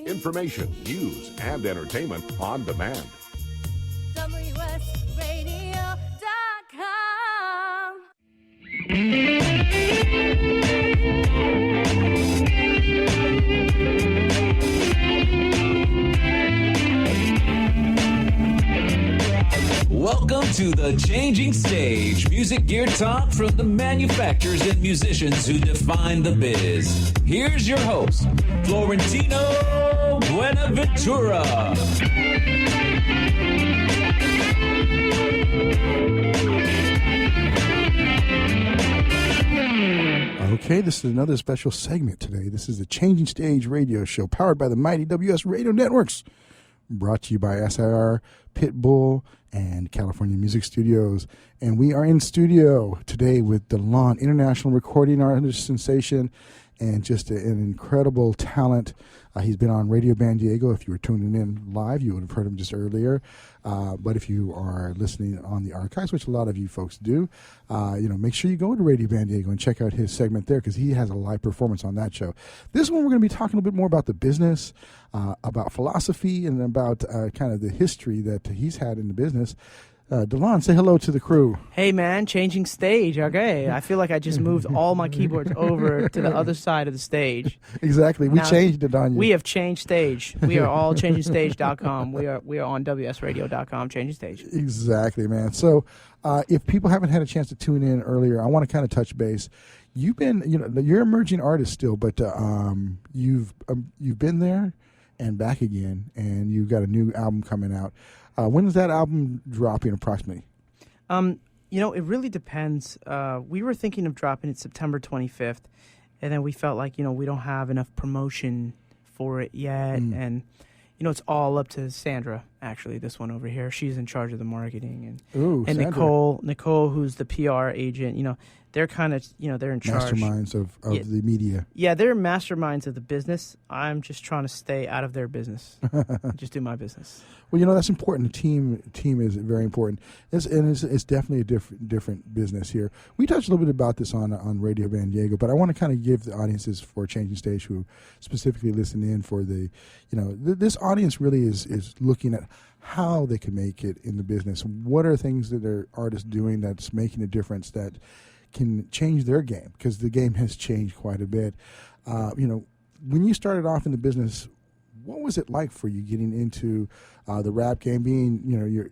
information, news, and entertainment on demand. WSRadio.com. Welcome to The Changing Stage, music gear talk from the manufacturers and musicians who define the biz. Here's your host, Florentino Buenaventura. Okay, this is another special segment today. This is the Changing Stage radio show powered by the mighty WS Radio Networks. Brought to you by SIR, Pitbull, and California Music Studios. And we are in studio today with DeLon, international recording artist sensation, and just an incredible talent. He's been on Radio Ban Diego. If you were tuning in live, you would have heard him just earlier. But if you are listening on the archives, which a lot of you folks do, make sure you go to Radio Ban Diego and check out his segment there because he has a live performance on that show. This one, we're going to be talking a bit more about the business, about philosophy, and about kind of the history that he's had in the business. DeLon, say hello to the crew. Hey, man, changing stage. Okay. I feel like I just moved all my keyboards over to the other side of the stage. Exactly. We changed it on you. We have changed stage. We are all changingstage.com. We are on WSRadio.com, changing stage. Exactly, man. So if people haven't had a chance to tune in earlier, I want to kind of touch base. You've been, you're an emerging artist still, but you've been there and back again, and you've got a new album coming out. When is that album dropping approximately? It really depends. We were thinking of dropping it September 25th, and then we felt like, we don't have enough promotion for it yet. And, it's all up to Sandra, actually, this one over here. She's in charge of the marketing. And Nicole, who's the PR agent, they're kind of, they're in charge. Masterminds of the media. Yeah, they're masterminds of the business. I'm just trying to stay out of their business. Just do my business. Well, that's important. The team is very important. It's definitely a different business here. We touched a little bit about this on Radio Ban Diego, but I want to kind of give the audiences for Changing Stage who specifically listen in for the, this audience really is looking at how they can make it in the business. What are things that their artists doing that's making a difference that can change their game, because the game has changed quite a bit. When you started off in the business, what was it like for you getting into the rap game? Being you're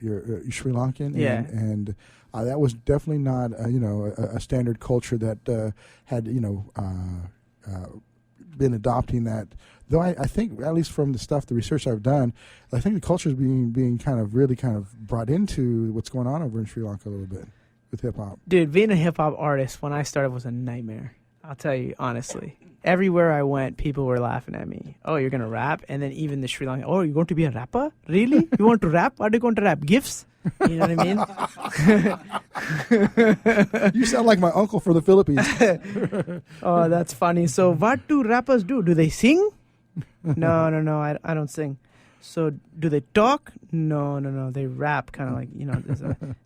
Sri Lankan, and that was definitely not a standard culture that had been adopting that. Though I think, at least from the research I've done, I think the culture is being kind of brought into what's going on over in Sri Lanka a little bit with hip hop. Dude, being a hip hop artist when I started was a nightmare. I'll tell you honestly. Everywhere I went, people were laughing at me. Oh, you're gonna rap? And then even the Sri Lankan, oh, you're going to be a rapper? Really? You want to rap? What are you going to rap? GIFs? You know what I mean? You sound like my uncle from the Philippines. Oh, that's funny. So what do rappers do? Do they sing? No, I don't sing. So do they talk? No. They rap, kind of like,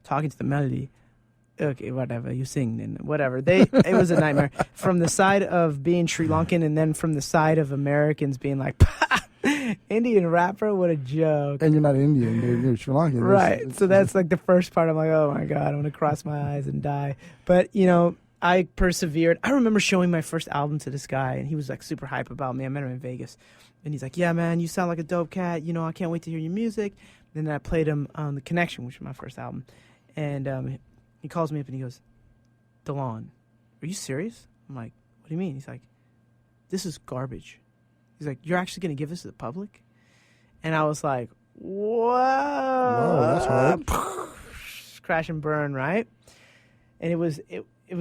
talking to the melody. Okay, whatever, you sing, then whatever. It was a nightmare. From the side of being Sri Lankan, and then from the side of Americans being like, Indian rapper, what a joke. And you're not Indian, you're Sri Lankan. Right, so that's like the first part. I'm like, oh my God, I'm going to cross my eyes and die. But, I persevered. I remember showing my first album to this guy, and he was like super hype about me. I met him in Vegas. And he's like, yeah, man, you sound like a dope cat. I can't wait to hear your music. And then I played him on The Connection, which was my first album. And he calls me up and he goes, DeLon, are you serious? I'm like, what do you mean? He's like, this is garbage. He's like, you're actually going to give this to the public? And I was like, whoa, that's hard. Crash and burn, right? And it was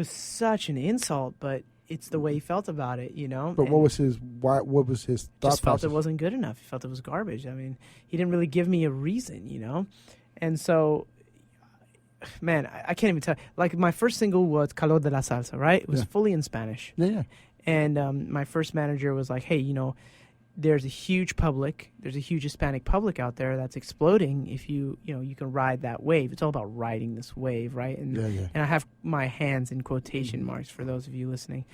such an insult, but it's the way he felt about it, But what was his thought just process? Felt it wasn't good enough. He felt it was garbage. I mean, he didn't really give me a reason, And so, man, I can't even tell. Like, my first single was Calor de la Salsa, right? It was fully in Spanish. Yeah. And my first manager was like, hey, there's a huge Hispanic public out there that's exploding if you can ride that wave. It's all about riding this wave, right? And and I have my hands in quotation marks for those of you listening.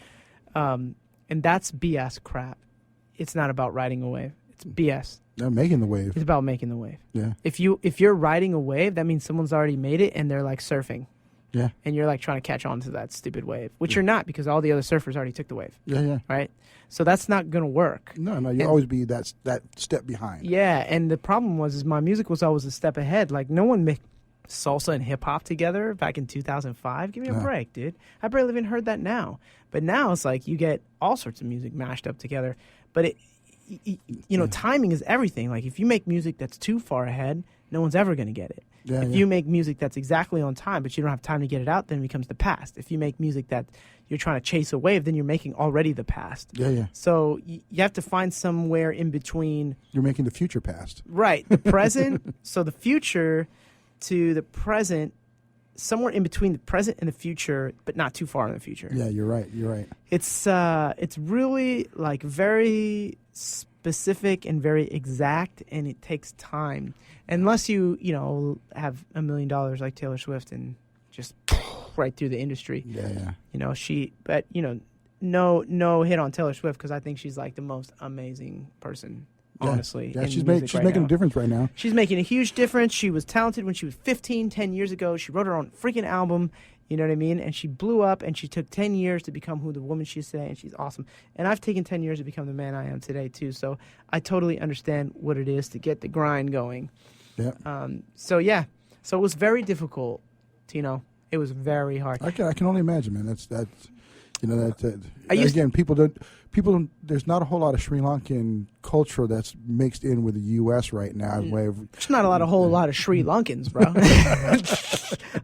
And that's BS crap. It's not about riding a wave. It's BS. They're making the wave. It's about making the wave. Yeah. If you're riding a wave, that means someone's already made it and they're like surfing. Yeah. And you're like trying to catch on to that stupid wave, which you're not because all the other surfers already took the wave. Yeah, yeah. Right? So that's not going to work. No, you always be that step behind. Yeah, and the problem is my music was always a step ahead. Like no one mixed salsa and hip hop together back in 2005. Give me a break, dude. I barely even heard that now. But now it's like you get all sorts of music mashed up together. But timing is everything. Like if you make music that's too far ahead, no one's ever going to get it. Yeah, if you make music that's exactly on time, but you don't have time to get it out, then it becomes the past. If you make music that you're trying to chase a wave, then you're making already the past. Yeah, yeah. So you have to find somewhere in between. You're making the future past. Right. The present. So the future to the present, somewhere in between the present and the future, but not too far in the future. Yeah, you're right. You're right. It's really like very specific and very exact, and it takes time. Unless you have $1 million like Taylor Swift and just right through the industry. Yeah, yeah. No hit on Taylor Swift because I think she's like the most amazing person. Honestly, yeah, she's making a difference right now. She's making a huge difference. She was talented when she was 15, 10 years ago. She wrote her own freaking album, you know what I mean? And she blew up, and she took 10 years to become who the woman she is today, and she's awesome. And I've taken 10 years to become the man I am today, too. So I totally understand what it is to get the grind going. Yeah. So it was very difficult, Tino. It was very hard. I can only imagine, man. That's again, people don't. There's not a whole lot of Sri Lankan culture that's mixed in with the U.S. right now. There's not a whole lot of Sri Lankans, bro.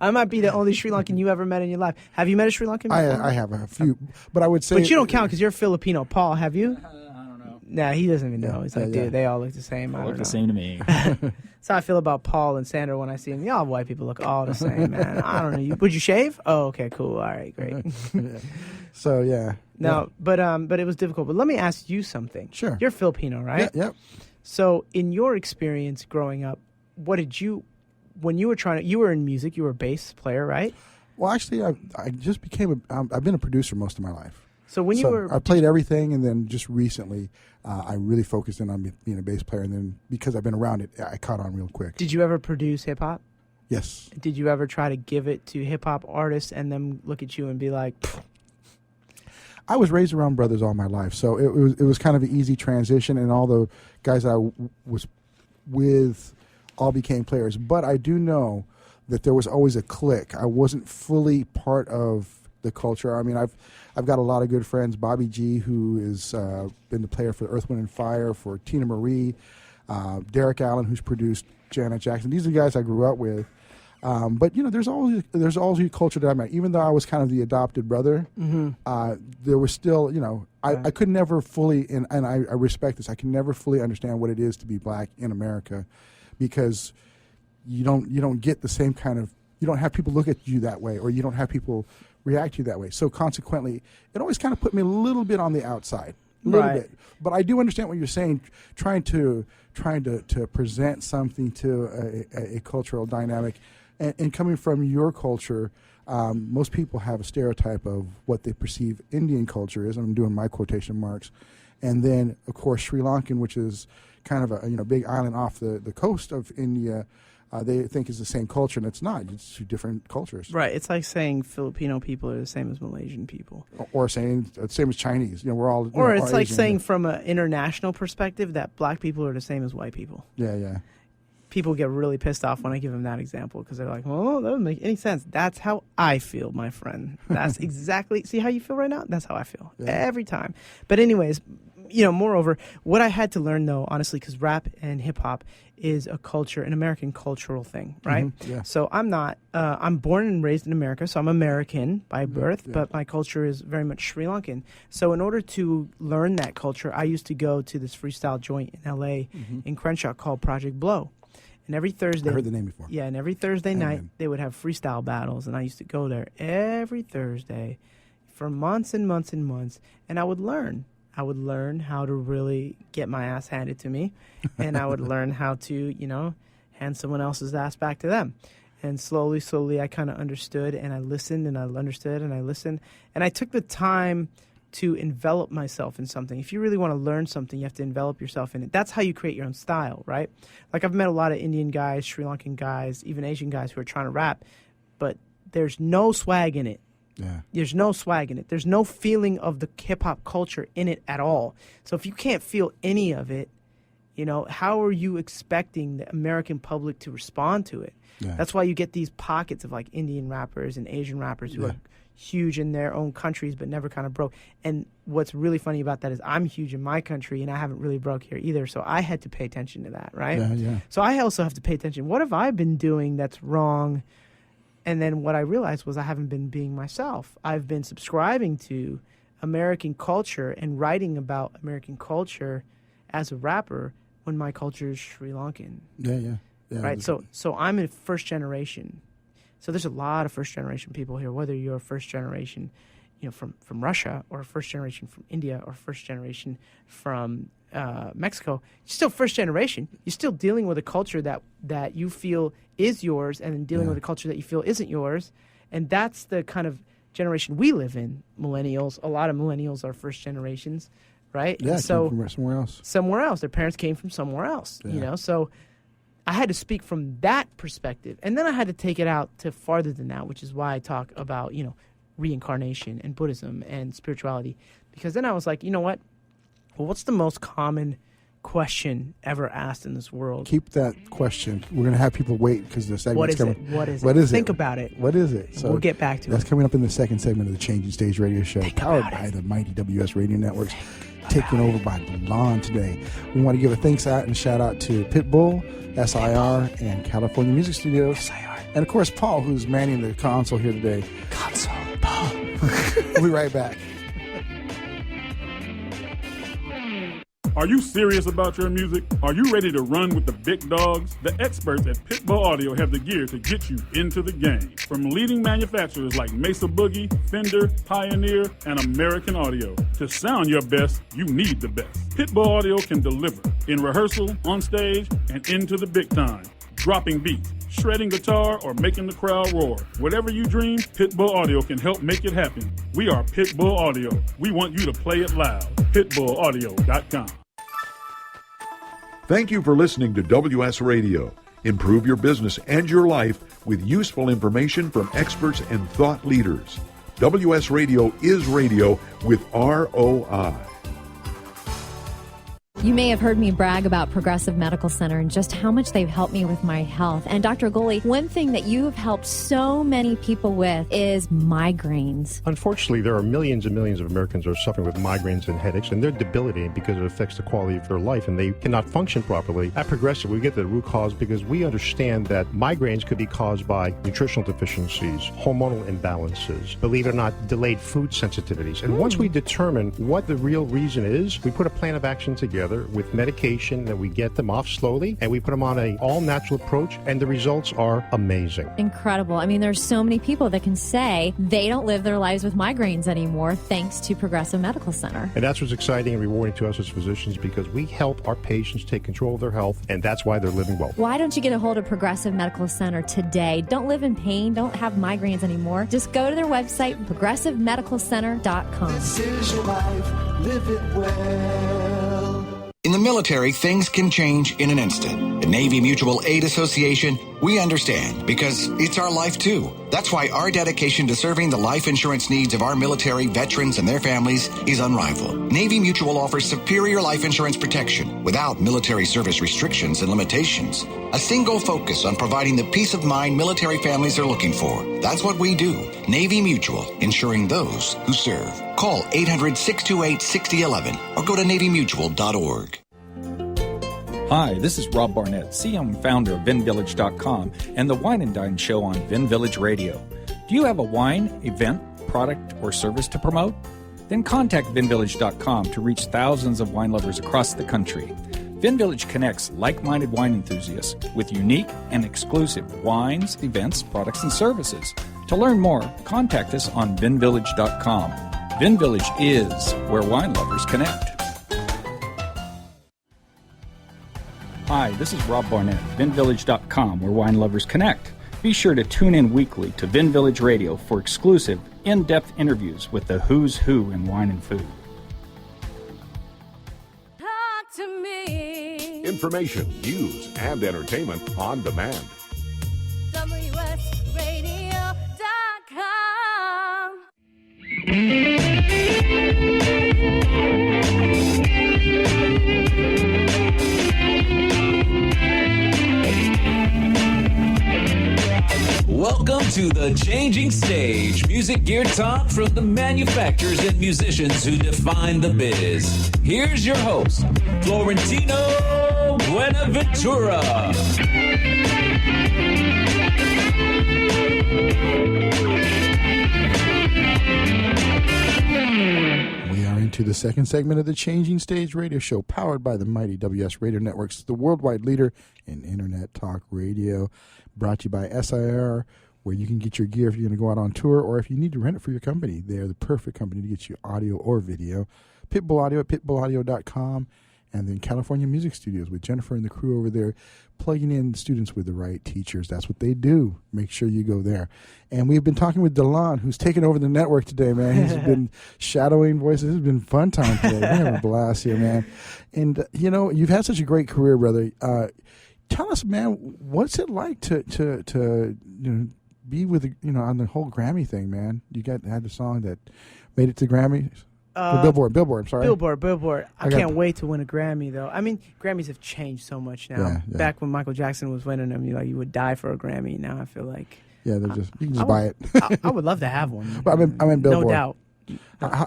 I might be the only Sri Lankan you ever met in your life. Have you met a Sri Lankan before? I have a few, but I would say. But you don't count because you're Filipino. Paul, have you? I don't know. Nah, he doesn't even know. He's like, Yeah. dude, they all look the same. They look the same to me. That's how I feel about Paul and Sandra when I see them. Y'all white people look all the same, man. I don't know. Would you shave? Oh, okay, cool. All right, great. So yeah. No, but it was difficult. But let me ask you something. Sure. You're Filipino, right? Yeah. So in your experience growing up, when you were in music, you were a bass player, right? Well, actually, I just became I've been a producer most of my life. So I played everything, and then just recently, I really focused in on being a bass player. And then because I've been around it, I caught on real quick. Did you ever produce hip hop? Yes. Did you ever try to give it to hip hop artists and then look at you and be like? Pfft. I was raised around brothers all my life, so it was kind of an easy transition, and all the guys I was with all became players. But I do know that there was always a clique. I wasn't fully part of the culture. I mean, I've got a lot of good friends. Bobby G, who has been the player for Earth, Wind and Fire, for Tina Marie, Derek Allen, who's produced Janet Jackson. These are the guys I grew up with. But there's always a culture that I'm at. Even though I was kind of the adopted brother, there was still, I could never fully, and I respect this. I can never fully understand what it is to be black in America, because you don't get the same kind of, you don't have people look at you that way, or you don't have people react to you that way. So consequently, it always kind of put me a little bit on the outside, a little bit. But I do understand what you're saying, trying to present something to a cultural dynamic. And coming from your culture, most people have a stereotype of what they perceive Indian culture is. I'm doing my quotation marks. And then, of course, Sri Lankan, which is kind of a big island off the coast of India, they think is the same culture, and it's not. It's two different cultures. Right. It's like saying Filipino people are the same as Malaysian people. Or saying the same as Chinese. We're all. Or it's all like Asian. saying from an international perspective that black people are the same as white people. Yeah. People get really pissed off when I give them that example because they're like, "Oh, that doesn't make any sense." That's how I feel, my friend. That's exactly. See how you feel right now? That's how I feel every time. But anyways, moreover, what I had to learn though, honestly, because rap and hip hop is a culture, an American cultural thing, right? Mm-hmm. Yeah. So I'm not. I'm born and raised in America, so I'm American by birth, but my culture is very much Sri Lankan. So in order to learn that culture, I used to go to this freestyle joint in L.A. in Crenshaw called Project Blow. And every Thursday, I heard the name before. Yeah, and every Thursday night they would have freestyle battles, and I used to go there every Thursday for months and months and months, and I would learn. I would learn how to really get my ass handed to me, and I would learn how to, hand someone else's ass back to them. And slowly, I kind of understood, and I listened, and I understood, and I listened, and I took the time to envelop myself in something. If you really want to learn something, you have to envelop yourself in it. That's how you create your own style, right? Like I've met a lot of Indian guys, Sri Lankan guys, even Asian guys who are trying to rap, but there's no swag in it. Yeah. There's no swag in it. There's no feeling of the hip-hop culture in it at all. So if you can't feel any of it, you know, how are you expecting the American public to respond to it? Yeah. That's why you get these pockets of like Indian rappers and Asian rappers who are huge in their own countries but never kind of broke. And what's really funny about that is I'm huge in my country and I haven't really broke here either. So I had to pay attention to that, right? Yeah. So I also have to pay attention. What have I been doing that's wrong? And then what I realized was I haven't been being myself. I've been subscribing to American culture and writing about American culture as a rapper when my culture is Sri Lankan. Yeah. Right? So I'm a first generation. So there's a lot of first generation people here, whether you're a first generation, you know, from Russia or first generation from India or first generation from Mexico. You're still first generation. You're still dealing with a culture that you feel is yours and then dealing with a culture that you feel isn't yours. And that's the kind of generation we live in, millennials. A lot of millennials are first generations, right? Yeah, and so from somewhere else. Somewhere else. Their parents came from somewhere else, you know? So I had to speak from that perspective. And then I had to take it out to farther than that, which is why I talk about, you know, reincarnation and Buddhism and spirituality. Because then I was like, you know what? Well, what's the most common question ever asked in this world? Keep that question. We're going to have people wait because the segment's coming. What is it? Think about it. What is it? So we'll get back to it. That's coming up in the second segment of the Changing Stage Radio Show, powered by the mighty WS Radio Networks, taken over by DeLon today. We want to give a thanks out and shout out to Pitbull, SIR, and California Music Studios. SIR. And, of course, Paul, who's manning the console here today. Console, Paul. We'll be right back. Are you serious about your music? Are you ready to run with the big dogs? The experts at Pitbull Audio have the gear to get you into the game. From leading manufacturers like Mesa Boogie, Fender, Pioneer, and American Audio. To sound your best, you need the best. Pitbull Audio can deliver in rehearsal, on stage, and into the big time. Dropping beats, shredding guitar, or making the crowd roar. Whatever you dream, Pitbull Audio can help make it happen. We are Pitbull Audio. We want you to play it loud. PitbullAudio.com. Thank you for listening to WS Radio. Improve your business and your life with useful information from experts and thought leaders. WS Radio is radio with ROI. You may have heard me brag about Progressive Medical Center and just how much they've helped me with my health. And Dr. Goley, one thing that you have helped so many people with is migraines. Unfortunately, there are millions and millions of Americans who are suffering with migraines and headaches, and they're debilitating because it affects the quality of their life, and they cannot function properly. At Progressive, we get to the root cause because we understand that migraines could be caused by nutritional deficiencies, hormonal imbalances, believe it or not, delayed food sensitivities. And once we determine what the real reason is, we put a plan of action together with medication that we get them off slowly, and we put them on an all-natural approach, and the results are amazing. Incredible. I mean, there's so many people that can say they don't live their lives with migraines anymore thanks to Progressive Medical Center. And that's what's exciting and rewarding to us as physicians because we help our patients take control of their health, and that's why they're living well. Why don't you get a hold of Progressive Medical Center today? Don't live in pain. Don't have migraines anymore. Just go to their website, progressivemedicalcenter.com. This is your life. Live it well. In the military, things can change in an instant. At Navy Mutual Aid Association, we understand because it's our life too. That's why our dedication to serving the life insurance needs of our military veterans and their families is unrivaled. Navy Mutual offers superior life insurance protection without military service restrictions and limitations. A single focus on providing the peace of mind military families are looking for. That's what we do. Navy Mutual, insuring those who serve. Call 800-628-6011 or go to NavyMutual.org. Hi, this is Rob Barnett, CEO and founder of VinVillage.com and the Wine and Dine Show on Vin Village Radio. Do you have a wine, event, product, or service to promote? Then contact VinVillage.com to reach thousands of wine lovers across the country. VinVillage connects like-minded wine enthusiasts with unique and exclusive wines, events, products, and services. To learn more, contact us on VinVillage.com. VinVillage is where wine lovers connect. Hi, this is Rob Barnett, VinVillage.com, where wine lovers connect. Be sure to tune in weekly to Vin Village Radio for exclusive, in-depth interviews with the who's who in wine and food. Talk to me. Information, news, and entertainment on demand. WSRadio.com. Welcome to the Changing Stage, music gear talk from the manufacturers and musicians who define the biz. Here's your host, Florentino Buenaventura. We are into the second segment of the Changing Stage radio show, powered by the mighty WS Radio Networks, the worldwide leader in Internet Talk Radio. Brought to you by SIR, where you can get your gear if you're going to go out on tour or if you need to rent it for your company. They're the perfect company to get you audio or video. Pitbull Audio at pitbullaudio.com, and then California Music Studios with Jennifer and the crew over there plugging in students with the right teachers. That's what they do. Make sure you go there. And we've been talking with DeLon, who's taken over the network today, man. He's been shadowing voices. It's been fun time today. We have a blast here, man. And, you know, you've had such a great career, brother. Tell us, man, what's it like to be with on the whole Grammy thing, man? You had the song that made it to Grammys. Billboard. I'm sorry. Billboard. I can't wait to win a Grammy, though. I mean, Grammys have changed so much now. Yeah. Back when Michael Jackson was winning them, you would die for a Grammy. Now I feel like you can just buy it. I would love to have one. But I'm in Billboard. No doubt.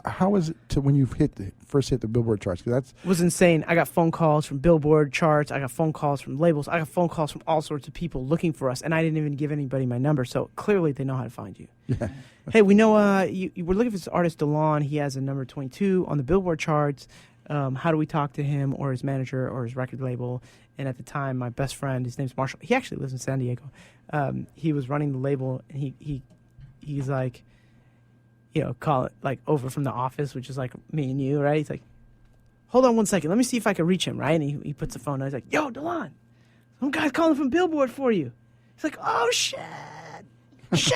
How was it when you first hit the Billboard charts? Because it was insane. I got phone calls from Billboard charts. I got phone calls from labels. I got phone calls from all sorts of people looking for us, and I didn't even give anybody my number. So clearly, they know how to find you. Yeah. Hey, we know you we're looking for this artist DeLon. He has a number 22 on the Billboard charts. How do we talk to him or his manager or his record label? And at the time, my best friend, his name's Marshall. He actually lives in San Diego. He was running the label, and he's like, call it like over from the office, which is like me and you, right? He's like, hold on one second. Let me see if I can reach him, right? And he puts the phone down. He's like, yo, DeLon, some guy's calling from Billboard for you. He's like, oh, shit. Shoot.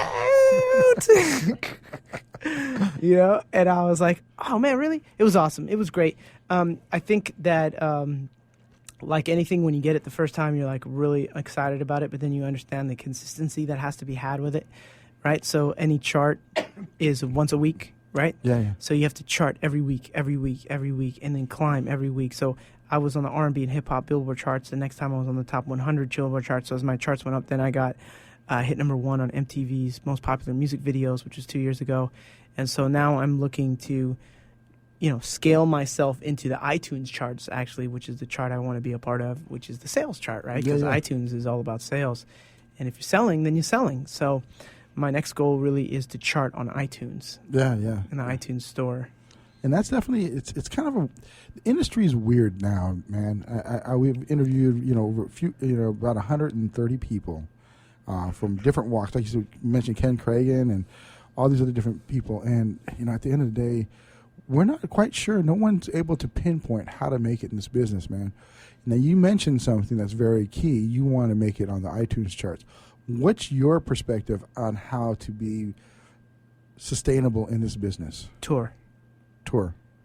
And I was like, oh, man, really? It was awesome. It was great. I think that like anything, when you get it the first time, you're like really excited about it, but then you understand the consistency that has to be had with it. Right, so any chart is once a week, right? Yeah. So you have to chart every week, and then climb every week. So I was on the R&B and hip hop Billboard charts. The next time I was on the top 100 Billboard charts. So as my charts went up, then I got hit number 1 on MTV's most popular music videos, which was 2 years ago. And so now I'm looking to, scale myself into the iTunes charts, actually, which is the chart I want to be a part of, which is the sales chart, right? Because iTunes is all about sales, and if you're selling, then you're selling. So my next goal really is to chart on iTunes. Yeah. In the iTunes store. And that's definitely, it's kind of the industry is weird now, man. We've interviewed, over a few, about 130 people from different walks. Like you mentioned, Ken Cragen and all these other different people. And, at the end of the day, we're not quite sure. No one's able to pinpoint how to make it in this business, man. Now, you mentioned something that's very key. You want to make it on the iTunes charts. What's your perspective on how to be sustainable in this business? Tour.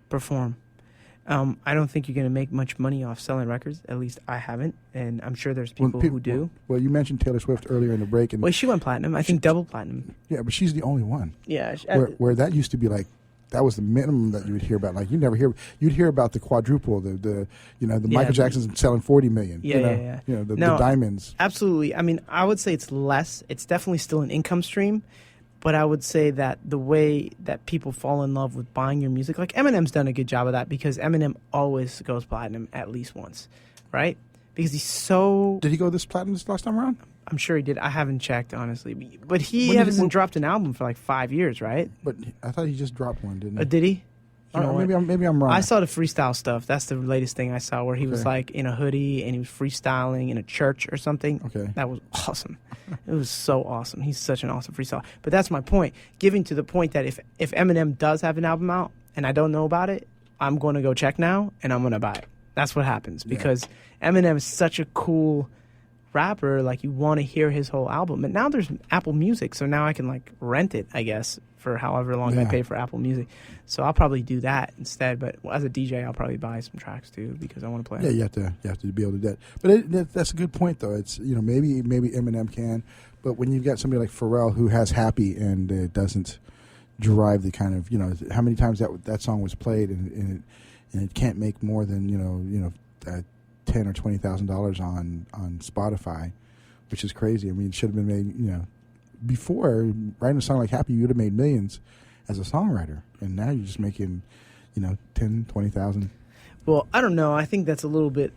Perform. I don't think you're going to make much money off selling records. At least I haven't, and I'm sure there's people who do. Well, you mentioned Taylor Swift earlier in the break. Well, she went platinum. I think double platinum. Yeah, but she's the only one. Yeah. Where that used to be like, that was the minimum that you would hear about. Like you'd hear about the quadruple, the Michael Jackson's selling 40 million. Yeah. The diamonds. Absolutely. I mean, I would say it's less. It's definitely still an income stream, but I would say that the way that people fall in love with buying your music, like Eminem's done a good job of that, because Eminem always goes platinum at least once, right? Because he's so. Did he go this platinum this last time around? I'm sure he did. I haven't checked, honestly. But he hasn't dropped an album for like 5 years, right? But I thought he just dropped one, didn't he? Did he? Maybe I'm wrong. I saw the freestyle stuff. That's the latest thing I saw, where he was like in a hoodie and he was freestyling in a church or something. Okay. That was awesome. It was so awesome. He's such an awesome freestyler. But that's my point. Giving to the point that if Eminem does have an album out and I don't know about it, I'm going to go check now and I'm going to buy it. That's what happens, because Eminem is such a cool rapper, like you want to hear his whole album. But now there's Apple Music, so now I can like rent it, I guess, for however long I pay for Apple Music. So I'll probably do that instead. But as a DJ, I'll probably buy some tracks too because I want to play. Yeah, you have to be able to do that. But that's a good point though. It's maybe Eminem can, but when you've got somebody like Pharrell who has Happy and it doesn't drive the kind of how many times that song was played and it can't make more than $10,000 or $20,000 on Spotify, which is crazy. I mean, it should have been made. Before writing a song like Happy, you would have made millions as a songwriter, and now you're just making, 10, 20,000. Well, I don't know. I think that's a little bit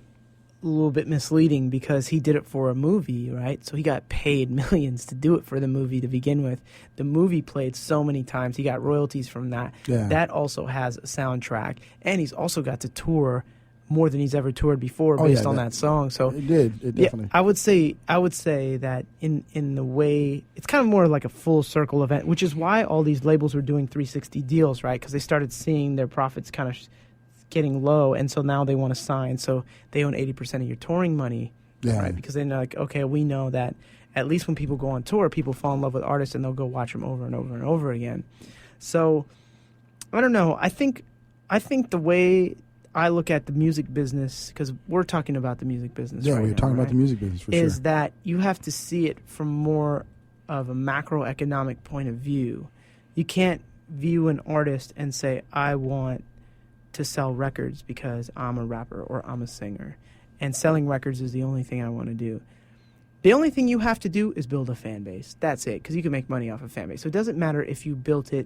misleading because he did it for a movie, right? So he got paid millions to do it for the movie to begin with. The movie played so many times. He got royalties from that. Yeah. That also has a soundtrack, and he's also got to tour more than he's ever toured before based on that song. So it definitely. Yeah, I would say that in the way it's kind of more like a full circle event, which is why all these labels were doing 360 deals, right? Because they started seeing their profits kind of getting low, and so now they want to sign. So they own 80% of your touring money, right? Because they're like, okay, we know that at least when people go on tour, people fall in love with artists and they'll go watch them over and over and over again. So I don't know. I think the way I look at the music business, because we're talking about the music business right now. Yeah, we're talking about the music business for sure. Is that you have to see it from more of a macroeconomic point of view. You can't view an artist and say, I want to sell records because I'm a rapper or I'm a singer. And selling records is the only thing I want to do. The only thing you have to do is build a fan base. That's it, because you can make money off a fan base. So it doesn't matter if you built a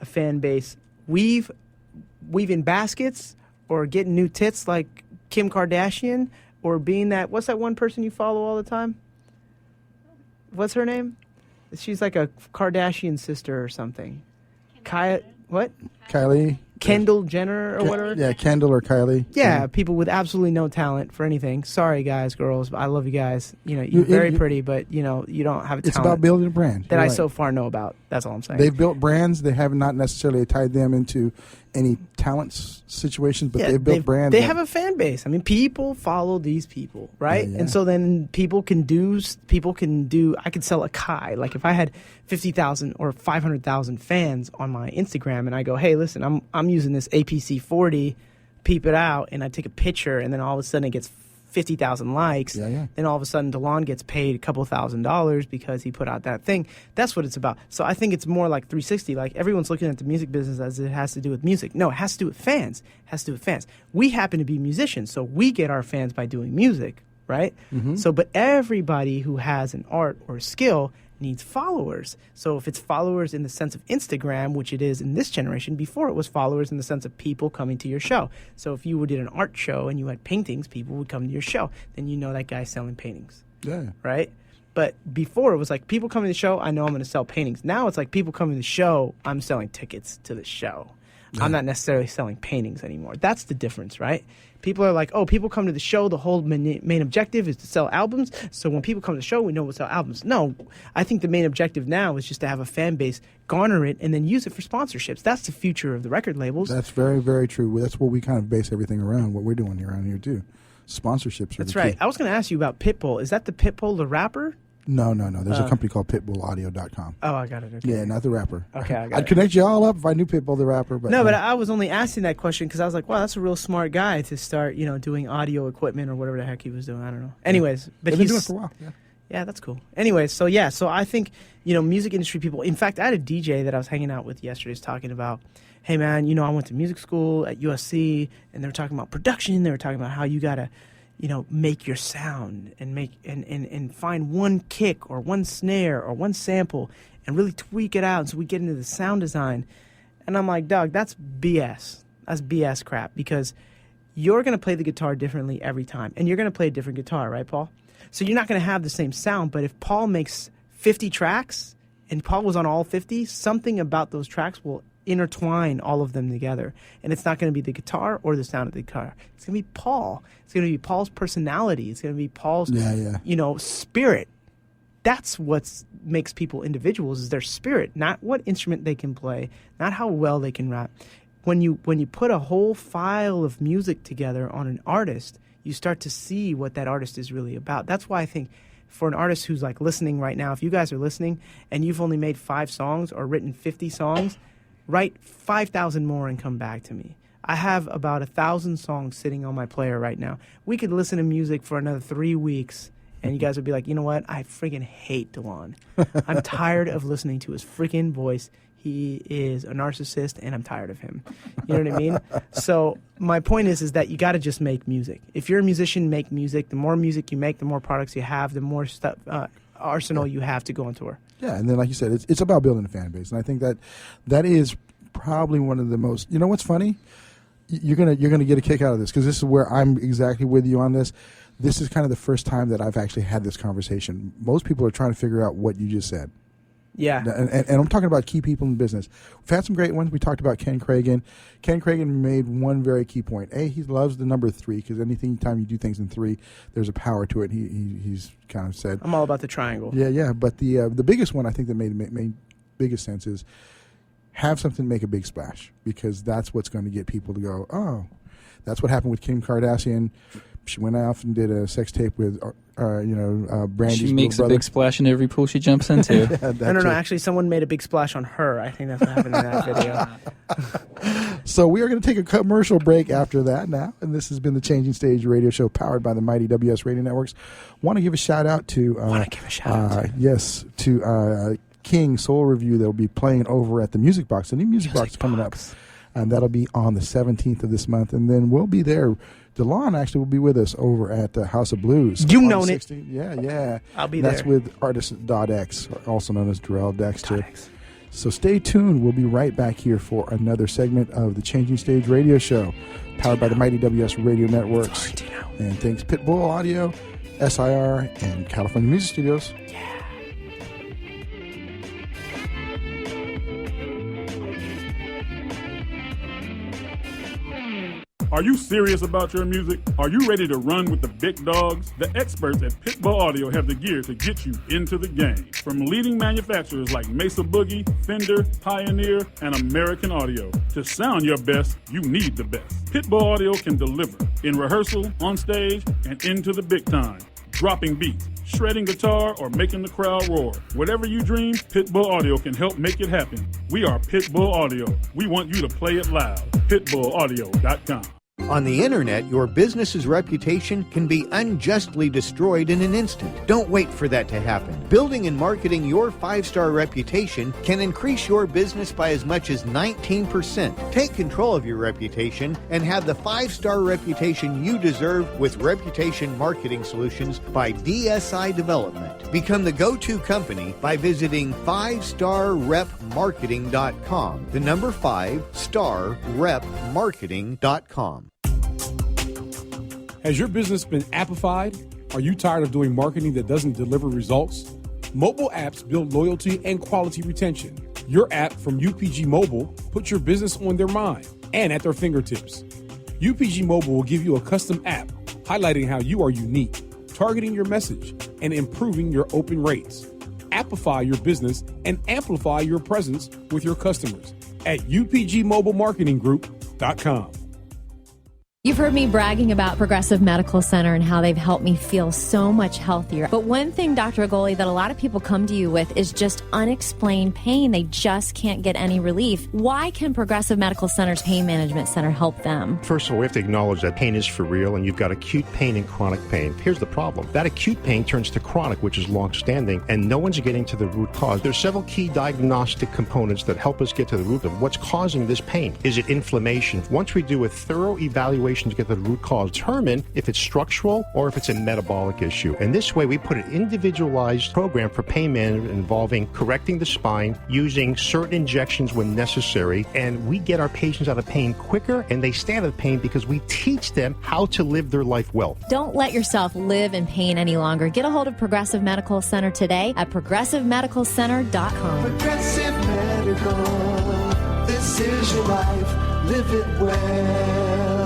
fan base, weaving baskets, or getting new tits like Kim Kardashian, or being what's that one person you follow all the time? What's her name? She's like a Kardashian sister or something. What? Kylie. Kendall Jenner or whatever? Yeah, Kendall or Kylie. Yeah, people with absolutely no talent for anything. Sorry, guys, girls, but I love you guys. You're very pretty, but, you don't have a talent. It's about building a brand. That I so far know about. That's all I'm saying. They've built brands. They have not necessarily tied them into any talent situations, but they've built brands. They have a fan base. I mean, people follow these people, right? Yeah. And so then people can do, I could sell a Kai. Like if I had 50,000 or 500,000 fans on my Instagram and I go, hey, listen, I'm using this APC 40, peep it out, and I take a picture and then all of a sudden it gets 50,000 likes. Yeah. Then all of a sudden DeLon gets paid a couple $1,000s because he put out that thing. That's what it's about. So I think it's more like 360. Like everyone's looking at the music business as it has to do with music. No, it has to do with fans. We happen to be musicians, so we get our fans by doing music, right? Mm-hmm. So, but everybody who has an art or skill needs followers. So if it's followers in the sense of Instagram, which it is in this generation, before it was followers in the sense of people coming to your show. So if you did an art show and you had paintings, people would come to your show. Then you know that guy's selling paintings. Yeah. Right? But before it was like people coming to the show, I know I'm going to sell paintings. Now it's like people coming to the show, I'm selling tickets to the show. Yeah. I'm not necessarily selling paintings anymore. That's the difference, right? People are like, oh, people come to the show. The whole main objective is to sell albums. So when people come to the show, we know we'll sell albums. No, I think the main objective now is just to have a fan base, garner it, and then use it for sponsorships. That's the future of the record labels. That's very, very true. That's what we kind of base everything around, what we're doing around here, too. Sponsorships are That's right. I was going to ask you about Pitbull. Is that the Pitbull, the rapper? No. There's a company called PitbullAudio.com. Oh, I got it. Okay. Yeah, not the rapper. Okay, I got I'd connect you all up if I knew Pitbull, the rapper. But no, but I was only asking that question because I was like, wow, that's a real smart guy to start, doing audio equipment or whatever the heck he was doing. I don't know. Anyways, but he's been doing it for a while. Yeah, that's cool. Anyways, so I think, music industry people. In fact, I had a DJ that I was hanging out with yesterday talking about, hey man, I went to music school at USC, and they were talking about production. They were talking about how you gotta make your sound and and find one kick or one snare or one sample and really tweak it out. And so we get into the sound design. And I'm like, Doug, that's BS. That's BS crap, because you're going to play the guitar differently every time. And you're going to play a different guitar, right, Paul? So you're not going to have the same sound. But if Paul makes 50 tracks and Paul was on all 50, something about those tracks will intertwine all of them together, and it's not going to be the guitar or the sound of the guitar. It's going to be Paul. It's going to be Paul's personality. It's going to be Paul's spirit. That's what makes people individuals, is their spirit, not what instrument they can play, not how well they can rap. when you put a whole file of music together on an artist, you start to see what that artist is really about. That's why I think for an artist who's like listening right now, if you guys are listening and you've only made 5 songs or written 50 songs, write 5,000 more and come back to me. I have about 1,000 songs sitting on my player right now. We could listen to music for another 3 weeks, and you guys would be like, you know what? I freaking hate DeLon. I'm tired of listening to his freaking voice. He is a narcissist, and I'm tired of him. You know what I mean? So my point is that you got to just make music. If you're a musician, make music. The more music you make, the more products you have, the more stuff arsenal you have to go on tour. Yeah, and then like you said, it's about building a fan base, and I think that is probably one of the most. You know what's funny? You're gonna get a kick out of this because this is where I'm exactly with you on this. This is kind of the first time that I've actually had this conversation. Most people are trying to figure out what you just said. Yeah. And I'm talking about key people in business. We've had some great ones. We talked about Ken Cragen. Ken Cragen made one very key point. He loves the number 3 because anytime you do things in 3, there's a power to it. He's kind of said. I'm all about the triangle. Yeah. But the biggest one I think that made biggest sense is have something make a big splash because that's what's going to get people to go, oh, that's what happened with Kim Kardashian. She went off and did a sex tape with, Brandy's She makes little brother. a big splash in every pool she jumps into. No. Actually, someone made a big splash on her. I think that's what happened in that video. So we are going to take a commercial break after that now. And this has been the Changing Stage radio show powered by the mighty WS Radio Networks. Want to give a shout out to... Yes, to King Soul Review that will be playing over at the Music Box. The new Music Box coming up. And that'll be on the 17th of this month. And then we'll be there. DeLon actually will be with us over at House of Blues. You know it. Yeah. I'll be there. That's with artist X, also known as Darrell Dexter. So stay tuned. We'll be right back here for another segment of the Changing Stage radio show, powered by the mighty WS Radio Networks. And thanks Pitbull Audio, SIR, and California Music Studios. Are you serious about your music? Are you ready to run with the big dogs? The experts at Pitbull Audio have the gear to get you into the game. From leading manufacturers like Mesa Boogie, Fender, Pioneer, and American Audio. To sound your best, you need the best. Pitbull Audio can deliver in rehearsal, on stage, and into the big time. Dropping beats, shredding guitar, or making the crowd roar. Whatever you dream, Pitbull Audio can help make it happen. We are Pitbull Audio. We want you to play it loud. PitbullAudio.com. On the internet, your business's reputation can be unjustly destroyed in an instant. Don't wait for that to happen. Building and marketing your 5-star reputation can increase your business by as much as 19%. Take control of your reputation and have the 5-star reputation you deserve with Reputation Marketing Solutions by DSI Development. Become the go-to company by visiting 5starrepmarketing.com. The number 5starrepmarketing.com. Has your business been appified? Are you tired of doing marketing that doesn't deliver results? Mobile apps build loyalty and quality retention. Your app from UPG Mobile puts your business on their mind and at their fingertips. UPG Mobile will give you a custom app highlighting how you are unique, targeting your message, and improving your open rates. Appify your business and amplify your presence with your customers at upgmobilemarketinggroup.com. You've heard me bragging about Progressive Medical Center and how they've helped me feel so much healthier. But one thing, Dr. Agoli, that a lot of people come to you with is just unexplained pain. They just can't get any relief. Why can Progressive Medical Center's Pain Management Center help them? First of all, we have to acknowledge that pain is for real, and you've got acute pain and chronic pain. Here's the problem. That acute pain turns to chronic, which is long-standing, and no one's getting to the root cause. There's several key diagnostic components that help us get to the root of what's causing this pain. Is it inflammation? Once we do a thorough evaluation to get to the root cause, determine if it's structural or if it's a metabolic issue. And this way, we put an individualized program for pain management involving correcting the spine, using certain injections when necessary, and we get our patients out of pain quicker, and they stay out of pain because we teach them how to live their life well. Don't let yourself live in pain any longer. Get a hold of Progressive Medical Center today at progressivemedicalcenter.com. Progressive Medical, this is your life, live it well.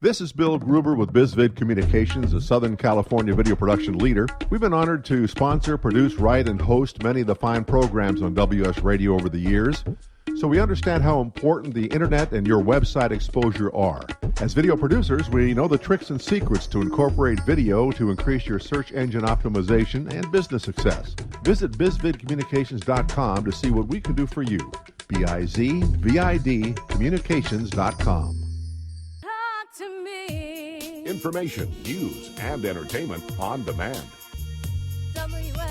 This is Bill Gruber with BizVid Communications, a Southern California video production leader. We've been honored to sponsor, produce, write, and host many of the fine programs on WS Radio over the years. So we understand how important the internet and your website exposure are. As video producers, we know the tricks and secrets to incorporate video to increase your search engine optimization and business success. Visit bizvidcommunications.com to see what we can do for you. BIZVID communications.com. Talk to me. Information, news, and entertainment on demand. WSRadio.com.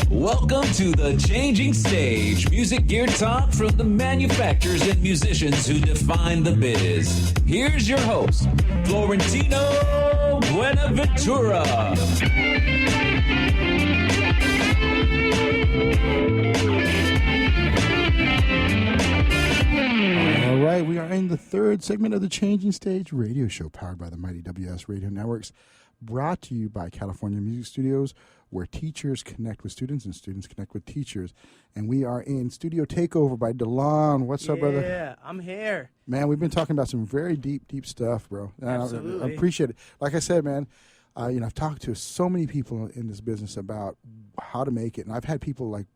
Welcome to the Changing Stage, music gear talk from the manufacturers and musicians who define the biz. Here's your host, Florentino Buenaventura. All right, we are in the third segment of the Changing Stage radio show powered by the mighty WS Radio Networks, brought to you by California Music Studios, where teachers connect with students and students connect with teachers. And we are in Studio Takeover by DeLon. What's up, brother? Yeah, I'm here. Man, we've been talking about some very deep stuff, bro. And Absolutely. I appreciate it. Like I said, man, I've talked to so many people in this business about how to make it. And I've had people, like,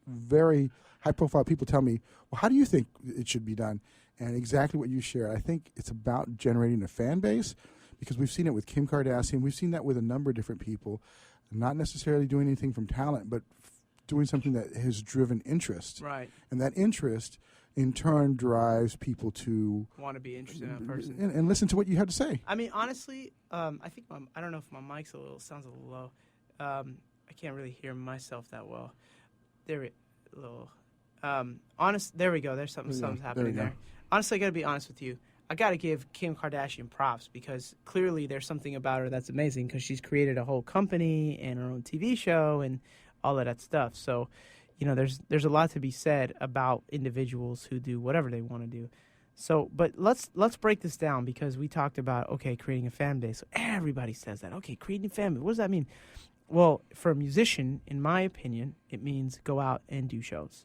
very high-profile people tell me, well, how do you think it should be done? And exactly what you shared. I think it's about generating a fan base, because we've seen it with Kim Kardashian. We've seen that with a number of different people, not necessarily doing anything from talent, but doing something that has driven interest. Right. And that interest, in turn, drives people to want to be interested in that person and listen to what you have to say. I mean, honestly, I think I don't know if my mic's sounds a little low. I can't really hear myself that well. There we go. There's something's happening there. Honestly, I got to be honest with you. I got to give Kim Kardashian props, because clearly there's something about her that's amazing, because she's created a whole company and her own TV show and all of that stuff. So, there's a lot to be said about individuals who do whatever they want to do. So, but let's break this down, because we talked about, okay, creating a fan base. So everybody says that. Okay, creating a fan base. What does that mean? Well, for a musician, in my opinion, it means go out and do shows.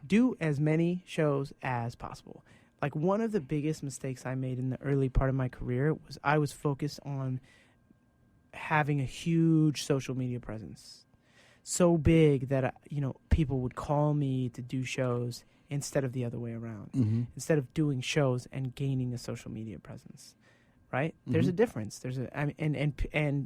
Do as many shows as possible. Like, one of the biggest mistakes I made in the early part of my career was I was focused on having a huge social media presence. So big that, people would call me to do shows instead of the other way around. Mm-hmm. Instead of doing shows and gaining a social media presence. Right? Mm-hmm. There's a difference. And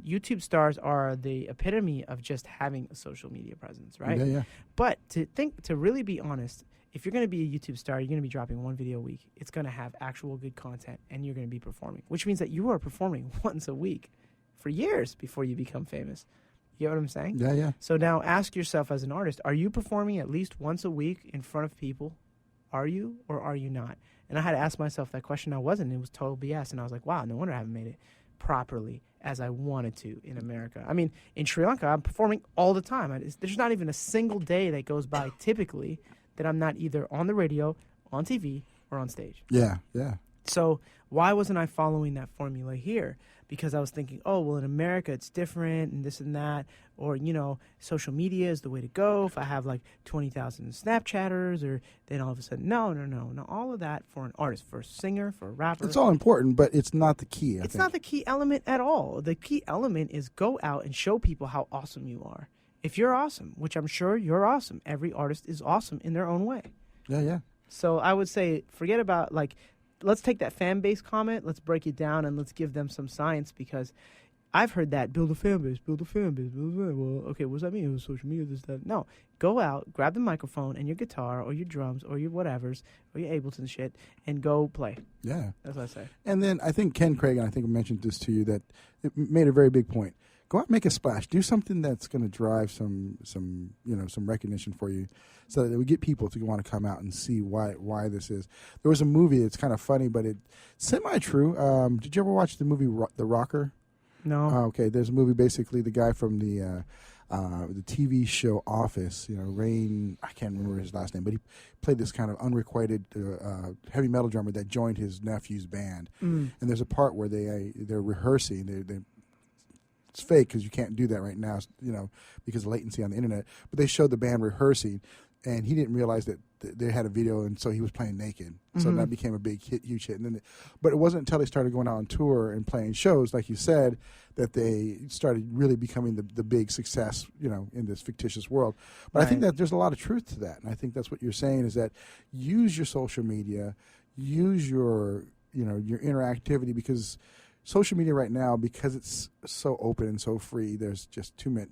YouTube stars are the epitome of just having a social media presence, right? Yeah. But to really be honest, if you're going to be a YouTube star, you're going to be dropping one video a week. It's going to have actual good content, and you're going to be performing, which means that you are performing once a week for years before you become famous. You know what I'm saying? Yeah. So now ask yourself, as an artist, are you performing at least once a week in front of people? Are you, or are you not? And I had to ask myself that question. I wasn't. It was total BS. And I was like, wow, no wonder I haven't made it properly as I wanted to in America. I mean, in Sri Lanka, I'm performing all the time. There's not even a single day that goes by typically that I'm not either on the radio, on TV, or on stage. Yeah. So why wasn't I following that formula here? Because I was thinking, oh, well, in America it's different and this and that. Or, social media is the way to go. If I have like 20,000 Snapchatters, or then all of a sudden, no. All of that for an artist, for a singer, for a rapper. It's all important, but it's not the key, I think. It's not the key element at all. The key element is go out and show people how awesome you are. If you're awesome, which I'm sure you're awesome. Every artist is awesome in their own way. Yeah. So I would say forget about, let's take that fan base comment, let's break it down, and let's give them some science, because I've heard that, build a fan base. Well, okay, what does that mean? It was social media, this, that. No, go out, grab the microphone and your guitar or your drums or your whatevers or your Ableton shit and go play. Yeah. That's what I say. And then I think Ken Craig, and I think I mentioned this to you, that it made a very big point. Go out and make a splash. Do something that's going to drive some recognition for you, so that we get people to want to come out and see why this is. There was a movie. It's kind of funny, but it's semi-true. Did you ever watch the movie The Rocker? No. Okay. There's a movie, basically the guy from the TV show Office. Rain. I can't remember his last name, but he played this kind of unrequited heavy metal drummer that joined his nephew's band. And there's a part where they're rehearsing. It's fake because you can't do that right now, because of latency on the internet. But they showed the band rehearsing, and he didn't realize that they had a video, and so he was playing naked. So Mhm. that became a big hit, huge hit. And then, but it wasn't until they started going out on tour and playing shows, like you said, that they started really becoming the big success, in this fictitious world. But I think Right. that there's a lot of truth to that, and I think that's what you're saying is that use your social media, use your your interactivity, because social media right now, because it's so open and so free, there's just too many.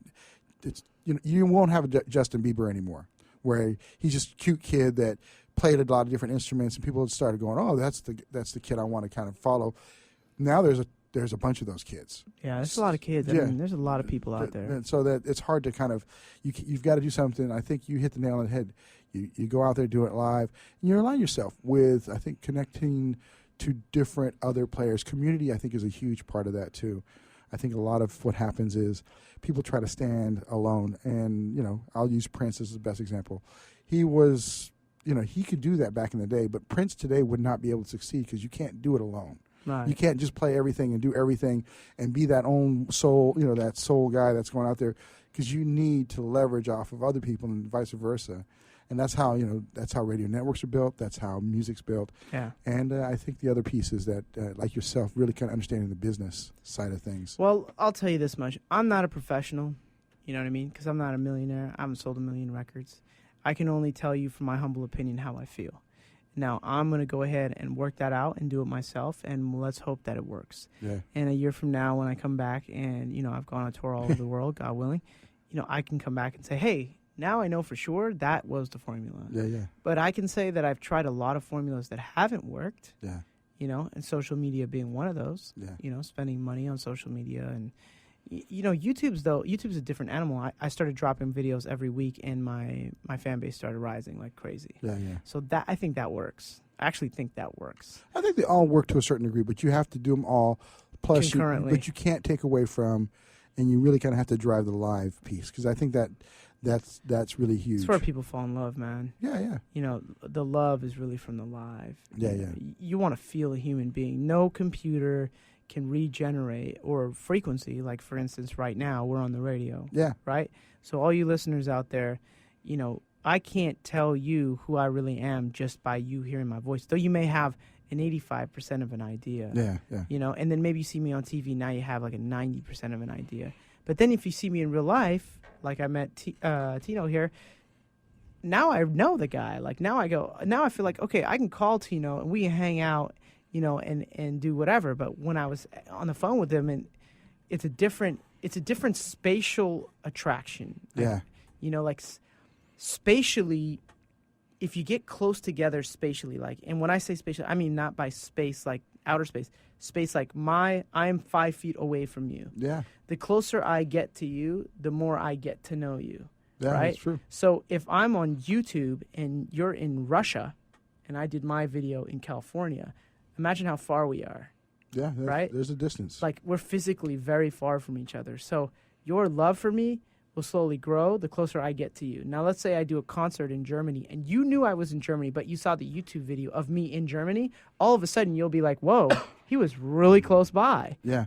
It's you won't have a Justin Bieber anymore, where he's just a cute kid that played a lot of different instruments, and people started going, "Oh, that's the kid I want to kind of follow." Now there's a bunch of those kids. Yeah, there's a lot of kids. I mean, there's a lot of people out there. And so that it's hard to kind of you've got to do something. I think you hit the nail on the head. You go out there, do it live, and you align yourself with, I think, connecting to different other players. Community, I think, is a huge part of that too. I think a lot of what happens is people try to stand alone, and I'll use Prince as the best example. He was, he could do that back in the day, but Prince today would not be able to succeed because you can't do it alone. Right. You can't just play everything and do everything and be that own soul, that soul guy that's going out there, because you need to leverage off of other people and vice versa. And that's how, that's how radio networks are built. That's how music's built. Yeah. And I think the other piece is that, like yourself, really kind of understanding the business side of things. Well, I'll tell you this much. I'm not a professional, you know what I mean? Because I'm not a millionaire. I haven't sold 1 million records. I can only tell you from my humble opinion how I feel. Now, I'm going to go ahead and work that out and do it myself, and let's hope that it works. Yeah. And a year from now, when I come back and, I've gone on tour all over the world, God willing, I can come back and say, hey, now I know for sure that was the formula. Yeah. But I can say that I've tried a lot of formulas that haven't worked. Yeah. And social media being one of those. Yeah. Spending money on social media. And, YouTube's a different animal. I started dropping videos every week, and my fan base started rising like crazy. Yeah. So I think that works. I actually think that works. I think they all work to a certain degree, but you have to do them all. Plus, Concurrently. but you can't take away from, and you really kind of have to drive the live piece, because I think that's really huge. It's where people fall in love, man. Yeah. The love is really from the live. Yeah. You want to feel a human being. No computer can regenerate or frequency. Like, for instance, right now we're on the radio. Yeah. Right? So all you listeners out there, I can't tell you who I really am just by you hearing my voice, though you may have an 85% of an idea. Yeah. And then maybe you see me on TV, now you have like a 90% of an idea. But then if you see me in real life, like I met Tino here, now I know the guy. Like, now I feel like, okay, I can call Tino and we can hang out, and do whatever. But when I was on the phone with him, and it's a different spatial attraction. Yeah. Spatially, if you get close together spatially, and when I say spatially, I mean not by space like outer space, like I'm 5 feet away from you. Yeah. The closer I get to you, the more I get to know you. Yeah, right? that's true. So if I'm on YouTube and you're in Russia, and I did my video in California, imagine how far we are. Yeah. Right? There's a distance. Like, we're physically very far from each other. So your love for me will slowly grow the closer I get to you. Now, let's say I do a concert in Germany, and you knew I was in Germany, but you saw the YouTube video of me in Germany. All of a sudden, you'll be like, whoa, he was really close by. Yeah.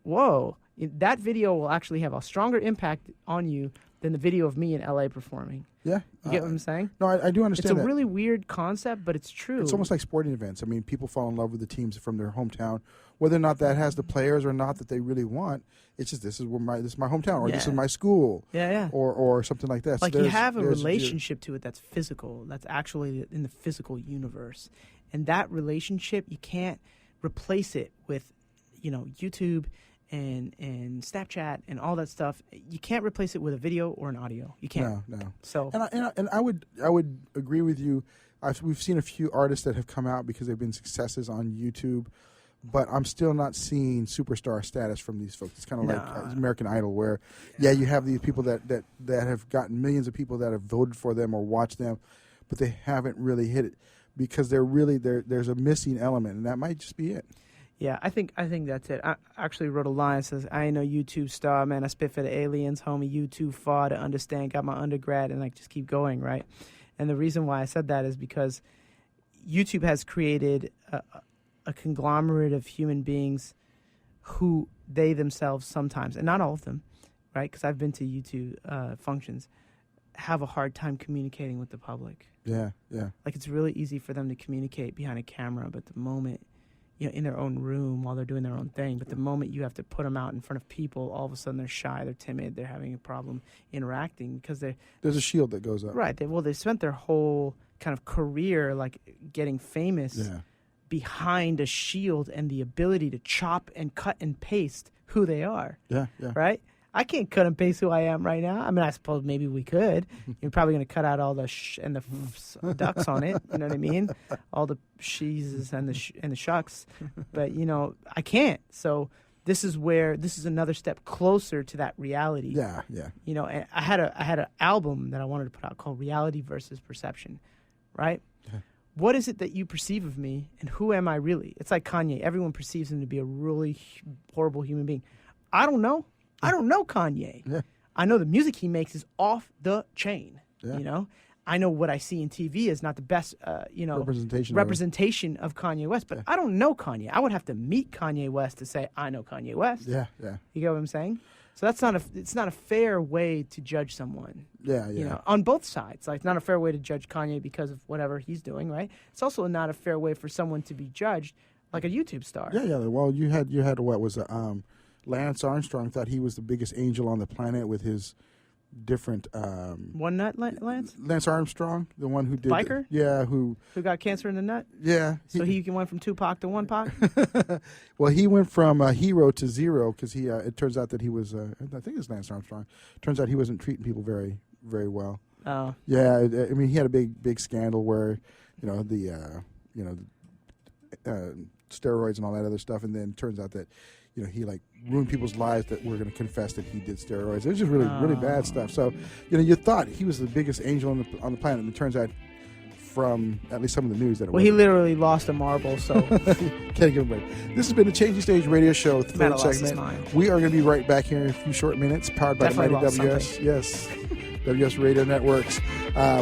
Whoa. That video will actually have a stronger impact on you than the video of me in LA performing. Yeah. You get what I'm saying? No, I do understand It's a that. really weird concept, but it's true. It's almost like sporting events. I mean, people fall in love with the teams from their hometown, whether or not that has the players or not that they really want. It's just, this is my hometown, or this is my school, or something like that. Like, so you have a relationship to it that's physical, that's actually in the physical universe, and that relationship, you can't replace it with, YouTube and Snapchat and all that stuff. You can't replace it with a video or an audio. You can't. No. So and I would agree with you. We've seen a few artists that have come out because they've been successes on YouTube, but I'm still not seeing superstar status from these folks. It's kind of like American Idol, where you have these people that have gotten millions of people that have voted for them or watched them, but they haven't really hit it because there's a missing element, and that might just be it. Yeah, I think that's it. I actually wrote a line that says, I ain't no YouTube star, man. I spit for the aliens, homie. You too far to understand. Got my undergrad, and just keep going, right? And the reason why I said that is because YouTube has created a conglomerate of human beings who they themselves sometimes, and not all of them, right? Because I've been to YouTube functions, have a hard time communicating with the public. Yeah, yeah. Like, it's really easy for them to communicate behind a camera, but the moment, in their own room while they're doing their own thing, but the moment you have to put them out in front of people, all of a sudden they're shy, they're timid, they're having a problem interacting because there's a shield that goes up. Right. They spent their whole kind of career, like, getting famous behind a shield and the ability to chop and cut and paste who they are. Yeah, yeah. Right? I can't cut and paste who I am right now. I mean, I suppose maybe we could. You're probably going to cut out all the and the ducks on it. You know what I mean? All the she's and the shucks. But I can't. So this is another step closer to that reality. Yeah, yeah. And I had an album that I wanted to put out called Reality versus Perception, right? Yeah. What is it that you perceive of me, and who am I really? It's like Kanye. Everyone perceives him to be a really horrible human being. I don't know. I don't know Kanye. Yeah. I know the music he makes is off the chain. Yeah. I know what I see in TV is not the best, representation of Kanye West. But I don't know Kanye. I would have to meet Kanye West to say I know Kanye West. Yeah, yeah. You get what I'm saying? So it's not a fair way to judge someone. Yeah, yeah. On both sides. Like, not a fair way to judge Kanye because of whatever he's doing, right? It's also not a fair way for someone to be judged like a YouTube star. Yeah, yeah. Well, you had what was it? Lance Armstrong thought he was the biggest angel on the planet with his different... One nut, Lance? Lance Armstrong, the one who did... Biker? Who got cancer in the nut? Yeah. So he went from 2 Pac to 1 Pac? Well, he went from hero to zero because it turns out that he was... I think it's Lance Armstrong. Turns out he wasn't treating people very, very well. Oh. Yeah, I mean, he had a big scandal where, the steroids and all that other stuff, and then it turns out that he ruined people's lives that were going to confess that he did steroids. It was just really bad stuff. So, you thought he was the biggest angel on the planet, and it turns out, from at least some of the news, that it wasn't. He literally lost a marble, so can't give him a break. This has been the Changing Stage Radio Show, third segment. We are going to be right back here in a few short minutes, powered by the mighty WS. Yes, WS Radio Networks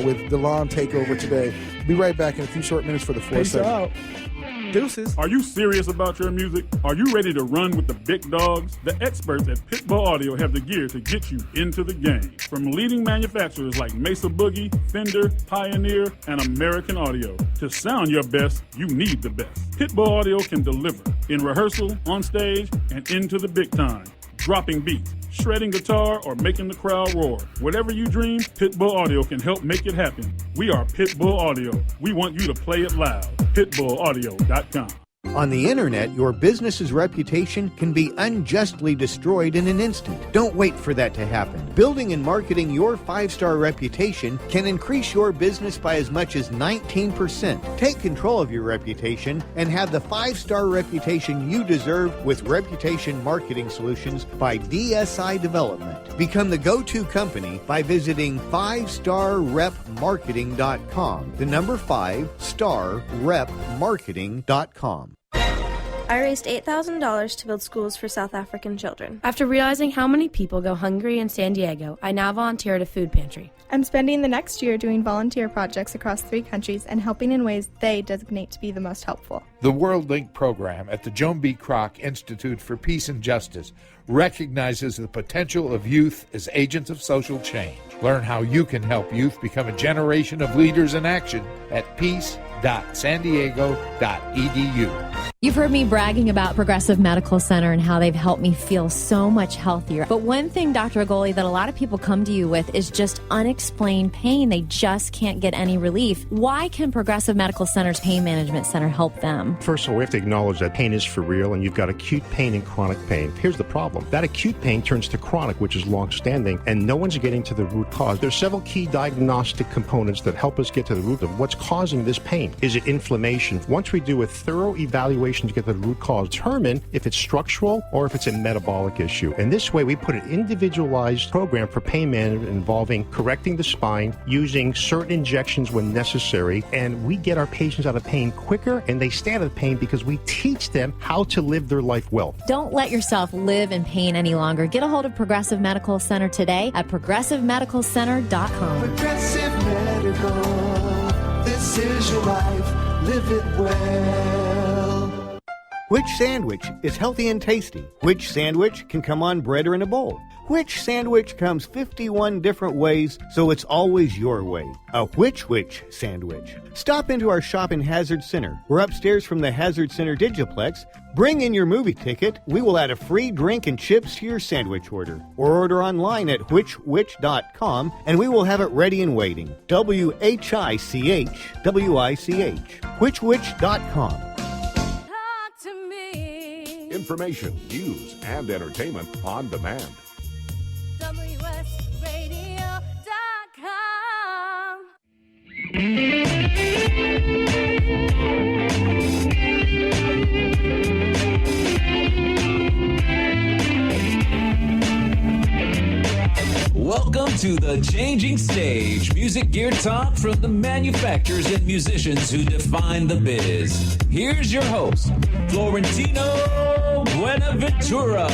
with DeLon Takeover today. Be right back in a few short minutes for the fourth segment. Peace out. Deuces. Are you serious about your music? Are you ready to run with the big dogs? The experts at Pitbull Audio have the gear to get you into the game. From leading manufacturers like Mesa Boogie, Fender, Pioneer, and American Audio. To sound your best, you need the best. Pitbull Audio can deliver in rehearsal, on stage, and into the big time. Dropping beats, shredding guitar, or making the crowd roar. Whatever you dream, Pitbull Audio can help make it happen. We are Pitbull Audio. We want you to play it loud. PitbullAudio.com. On the internet, your business's reputation can be unjustly destroyed in an instant. Don't wait for that to happen. Building and marketing your 5-star reputation can increase your business by as much as 19%. Take control of your reputation and have the 5-star reputation you deserve with Reputation Marketing Solutions by DSI Development. Become the go-to company by visiting 5starrepmarketing.com. The number 5starrepmarketing.com. I raised $8,000 to build schools for South African children. After realizing how many people go hungry in San Diego, I now volunteer at a food pantry. I'm spending the next year doing volunteer projects across 3 countries and helping in ways they designate to be the most helpful. The World Link program at the Joan B. Kroc Institute for Peace and Justice recognizes the potential of youth as agents of social change. Learn how you can help youth become a generation of leaders in action at peace.sandiego.edu. You've heard me bragging about Progressive Medical Center and how they've helped me feel so much healthier. But one thing, Dr. Agoli, that a lot of people come to you with is just unexplained pain. They just can't get any relief. Why can Progressive Medical Center's Pain Management Center help them? First of all, we have to acknowledge that pain is for real, and you've got acute pain and chronic pain. Here's the problem. That acute pain turns to chronic, which is long-standing, and no one's getting to the root cause. There's several key diagnostic components that help us get to the root of what's causing this pain. Is it inflammation? Once we do a thorough evaluation to get to the root cause, determine if it's structural or if it's a metabolic issue. And this way, we put an individualized program for pain management involving correcting the spine, using certain injections when necessary, and we get our patients out of pain quicker, and they stay out of pain because we teach them how to live their life well. Don't let yourself live in pain any longer. Get a hold of Progressive Medical Center today at progressivemedicalcenter.com. Progressive Medical, this is your life, live it well. Which sandwich is healthy and tasty? Which sandwich can come on bread or in a bowl? Which sandwich comes 51 different ways, so it's always your way? A which sandwich. Stop into our shop in Hazard Center. We're upstairs from the Hazard Center Digiplex. Bring in your movie ticket. We will add a free drink and chips to your sandwich order. Or order online at whichwich.com and we will have it ready and waiting. WHICH, WICH. Whichwich.com. Talk to me. Information, news, and entertainment on demand. WSRadio.com. Welcome to the Changing Stage, music gear talk from the manufacturers and musicians who define the biz. Here's your host, Florentino Buenaventura.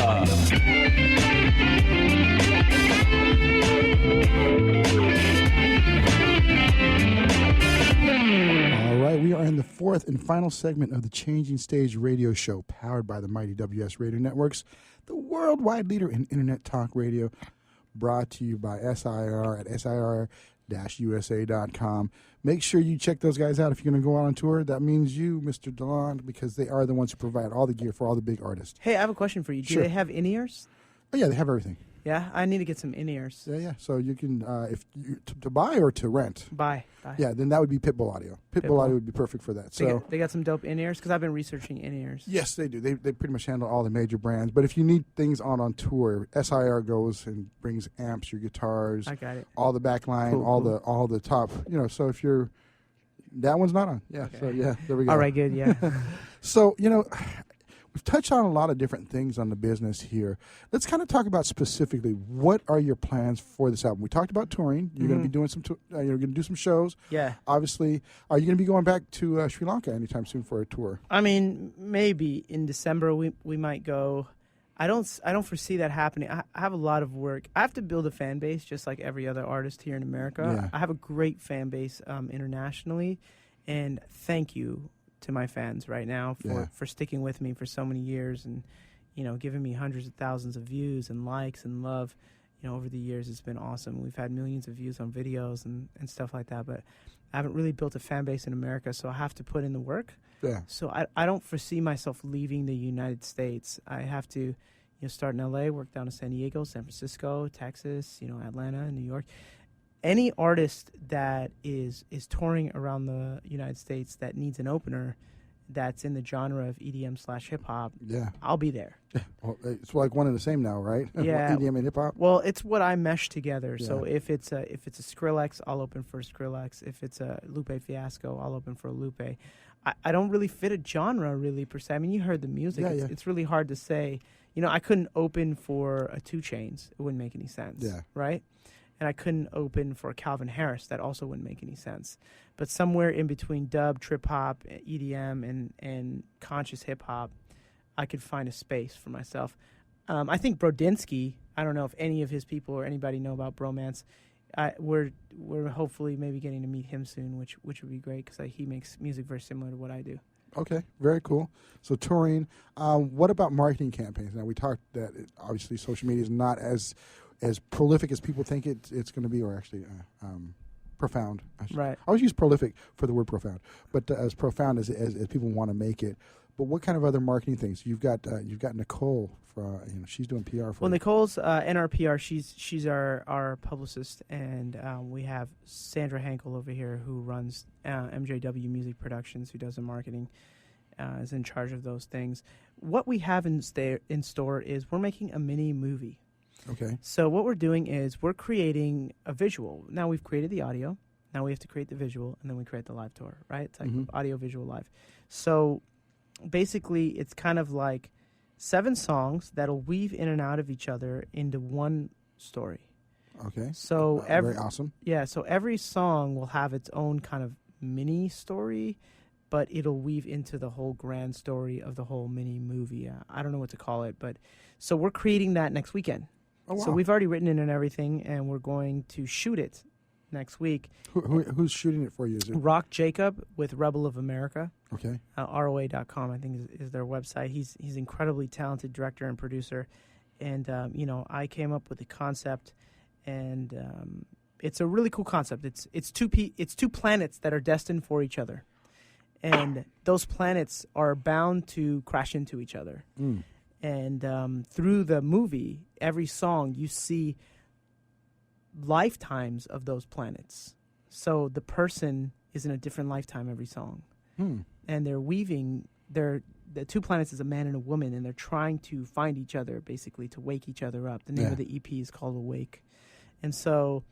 All right, we are in the fourth and final segment of the Changing Stage radio show, powered by the mighty WS Radio Networks, the worldwide leader in Internet Talk Radio, brought to you by SIR at SIR-USA.com. Make sure you check those guys out if you're going to go out on tour. That means you, Mr. DeLon, because they are the ones who provide all the gear for all the big artists. Hey, I have a question for you. Do Sure. they have in-ears? Oh, yeah, they have everything. Yeah, I need to get some in-ears. Yeah. So you can, if you, to buy or to rent. Buy. Yeah, then that would be Pitbull Audio. Pitbull Audio would be perfect for that. So They got some dope in-ears? Because I've been researching in-ears. yes, they do. They pretty much handle all the major brands. But if you need things on tour, SIR goes and brings amps, your guitars, I got it. all the backline, Cool, all the top. So if you're, that one's not on. Yeah. Okay. So yeah, there we go. All right, good. Yeah. So we've touched on a lot of different things on the business here. Let's kind of talk about specifically what are your plans for this album. We talked about touring. You're going to be doing some. You're going to do some shows. Yeah. Obviously, are you going to be going back to Sri Lanka anytime soon for a tour? I mean, maybe in December we might go. I don't foresee that happening. I have a lot of work. I have to build a fan base just like every other artist here in America. Yeah. I have a great fan base internationally, and thank you to my fans right now for sticking with me for so many years and giving me hundreds of thousands of views and likes and love. Over the years, it's been awesome. We've had millions of views on videos and stuff like that, but I haven't really built a fan base in America, so I have to put in the work. Yeah. So I don't foresee myself leaving the United States. I have to start in L.A., work down to San Diego, San Francisco, Texas, Atlanta, New York. Any artist that is touring around the United States that needs an opener that's in the genre of EDM/hip-hop, I'll be there. Well, it's like one and the same now, right? Yeah. EDM and hip-hop? Well, it's what I mesh together. Yeah. So if it's a Skrillex, I'll open for Skrillex. If it's a Lupe Fiasco, I'll open for Lupe. I don't really fit a genre, really, per se. I mean, you heard the music. It's really hard to say. I couldn't open for a 2 Chainz. It wouldn't make any sense. Yeah. Right? And I couldn't open for Calvin Harris. That also wouldn't make any sense. But somewhere in between dub, trip-hop, EDM, and conscious hip-hop, I could find a space for myself. I think Brodinski, I don't know if any of his people or anybody know about Bromance. We're hopefully maybe getting to meet him soon, which would be great because he makes music very similar to what I do. Okay, very cool. So touring. What about marketing campaigns? Now, we talked that obviously social media is not as prolific as people think it's going to be, or actually profound. Right. I always use prolific for the word profound, but as profound as people want to make it. But what kind of other marketing things? You've got Nicole for she's doing PR for. Well, Nicole's NRPR. She's our publicist, and we have Sandra Hankel over here who runs MJW Music Productions, who does the marketing, is in charge of those things. What we have in store is we're making a mini movie. Okay. So what we're doing is we're creating a visual. Now we've created the audio. Now we have to create the visual, and then we create the live tour, right? It's like audio, visual, live. So basically, it's kind of like 7 songs that'll weave in and out of each other into one story. Okay. So very awesome. Yeah. So every song will have its own kind of mini story, but it'll weave into the whole grand story of the whole mini movie. I don't know what to call it, but so we're creating that next weekend. Oh, wow. So we've already written it and everything, and we're going to shoot it next week. Who's shooting it for you? Is it Rock Jacob with Rebel of America. Okay. ROA.com, I think, is their website. He's incredibly talented director and producer. And, I came up with the concept, and it's a really cool concept. It's two planets that are destined for each other. And those planets are bound to crash into each other. Mm. And through the movie, every song, you see lifetimes of those planets. So the person is in a different lifetime every song. And they're weaving, the two planets is a man and a woman, and they're trying to find each other, basically, to wake each other up. The name of the EP is called Awake. And so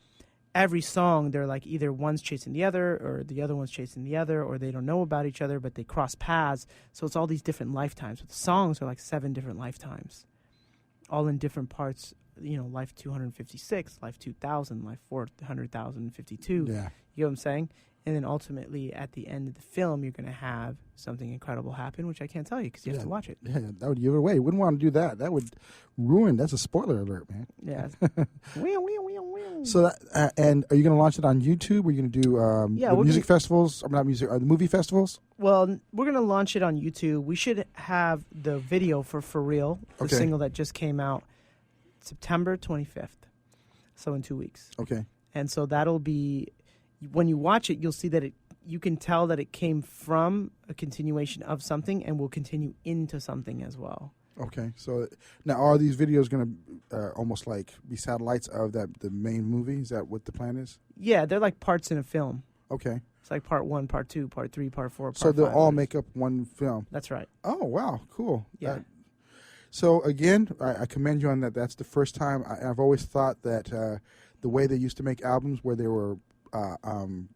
every song, they're like either one's chasing the other, or the other one's chasing the other, or they don't know about each other, but they cross paths. So it's all these different lifetimes. But the songs are like 7 different lifetimes, all in different parts. Life 256, life 2000, life 400,052. Yeah. You know what I'm saying? And then ultimately, at the end of the film, you're going to have something incredible happen, which I can't tell you because you have to watch it. Yeah, that would give it away. Wouldn't want to do that. That would ruin. That's a spoiler alert, man. Yeah. So that, and are you going to launch it on YouTube? Are you going to do the music festivals? Not music, the movie festivals? Well, we're going to launch it on YouTube. We should have the video for Real, the single that just came out September 25th. So in 2 weeks. Okay. And so that'll be, when you watch it, you'll see that you can tell that it came from a continuation of something and will continue into something as well. Okay. So now are these videos going to almost like be satellites of the main movie? Is that what the plan is? Yeah, they're like parts in a film. Okay. It's like part 1, part 2, part 3, part 4, part 5. So they'll all make up one film? That's right. Oh, wow. Cool. Yeah. So again, I commend you on that. That's the first time. I've always thought that the way they used to make albums, where they were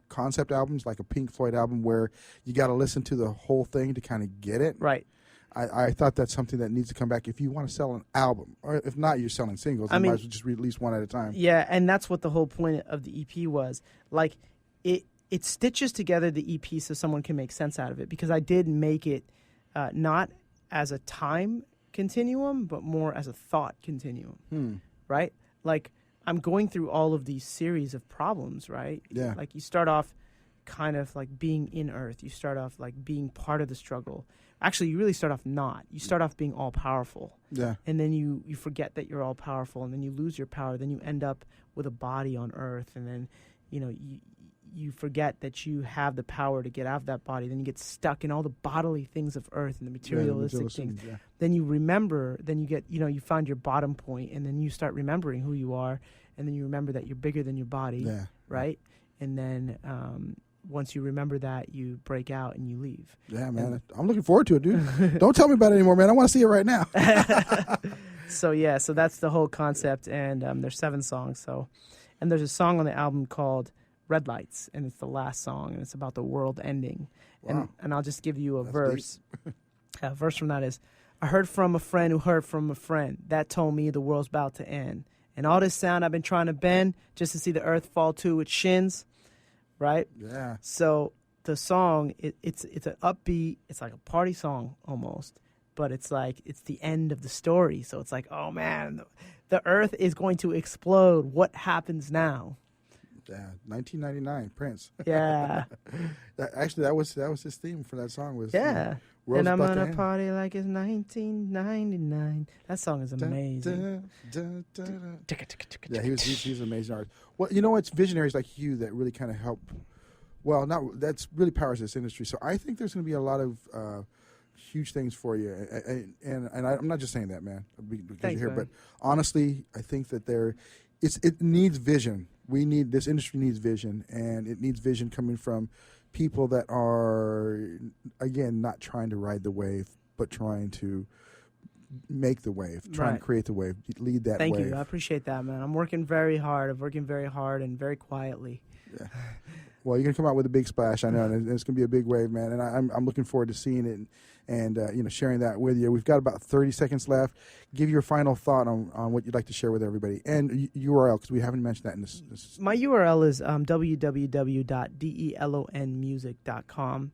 concept albums, like a Pink Floyd album, where you got to listen to the whole thing to kind of get it. Right. I thought that's something that needs to come back if you want to sell an album, or if not, you're selling singles. You might as well just release one at a time. Yeah, and that's what the whole point of the EP was. Like it stitches together the EP so someone can make sense out of it. Because I did make it not as a time continuum, but more as a thought continuum, right? Like I'm going through all of these series of problems, right? Yeah. Like you start off kind of like being in Earth. You start off like being part of the struggle. Actually, you really start off not. You start off being all powerful. Yeah. And then you forget that you're all powerful, and then you lose your power. Then you end up with a body on Earth, and then, you forget that you have the power to get out of that body. Then you get stuck in all the bodily things of Earth and the materialistic things. Yeah. Then you remember, then you get, you find your bottom point, and then you start remembering who you are, and then you remember that you're bigger than your body, right? And then once you remember that, you break out and you leave. Yeah, man. I'm looking forward to it, dude. Don't tell me about it anymore, man. I want to see it right now. So that's the whole concept, and there's 7 songs. And there's a song on the album called Red Lights, and it's the last song, and it's about the world ending. Wow. And I'll just give you a verse. A verse from that is, I heard from a friend who heard from a friend that told me the world's about to end. And all this sound I've been trying to bend just to see the earth fall to its shins, right? Yeah. So the song, it's an upbeat, it's like a party song almost, but it's like, it's the end of the story. So it's like, oh man, the earth is going to explode. What happens now? Yeah, 1999, Prince. Yeah. that was his theme for that song. Was and I'm gonna party like it's 1999. That song is amazing. Yeah, he's an amazing artist. Well, it's visionaries like you that really kind of help. Well, that's really powers this industry. So I think there's going to be a lot of huge things for you, and I'm not just saying that, man, because Thanks, you're here, man. but honestly, I think that it needs vision. This industry needs vision, and it needs vision coming from people that are, again, not trying to ride the wave, but trying to make the wave, trying to create the wave, lead that wave. Thank you. I appreciate that, man. I'm working very hard. I'm working very hard and very quietly. Yeah. Well, you're going to come out with a big splash, I know, and it's going to be a big wave, man, and I'm looking forward to seeing it and sharing that with you. We've got about 30 seconds left. Give your final thought on what you'd like to share with everybody, and URL, because we haven't mentioned that in this. My URL is www.delonmusic.com.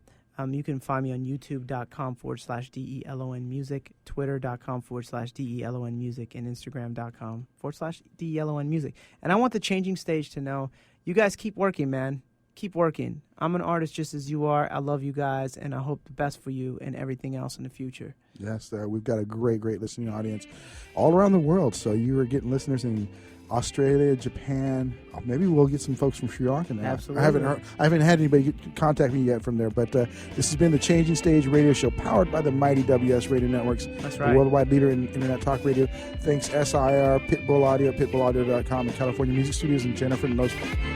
You can find me on youtube.com/DELON music, twitter.com/DELON music, and instagram.com/DELON music. And I want the Changing Stage to know, you guys keep working, man. Keep working. I'm an artist just as you are. I love you guys, and I hope the best for you and everything else in the future. Yes, we've got a great listening audience all around the world. So you are getting listeners in Australia, Japan. Maybe we'll get some folks from Sri Lanka now. Absolutely. I haven't had anybody contact me yet from there. But this has been the Changing Stage radio show, powered by the mighty WS Radio Networks. That's right. The worldwide leader in internet talk radio. Thanks SIR, Pitbull Audio, pitbullaudio.com, and California Music Studios, and Jennifer and those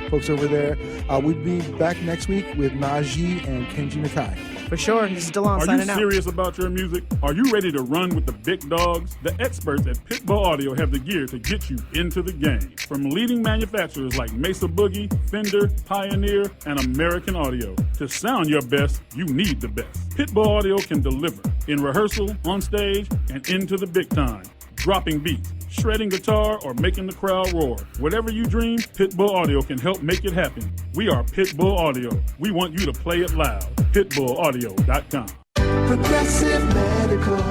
folks over there. We'll be back next week with Najee and Kenji Nakai. For sure. This is DeLon Are signing you out. serious about your music? Are you ready to run with the big dogs? The experts at Pitbull Audio have the gear to get you into the game. From leading manufacturers like Mesa Boogie, Fender, Pioneer, and American Audio. To sound your best, you need the best. Pitbull Audio can deliver in rehearsal, on stage, and into the big time. Dropping beats, shredding guitar, or making the crowd roar. Whatever you dream, Pitbull Audio can help make it happen. We are Pitbull Audio. We want you to play it loud. PitbullAudio.com. Progressive Medical.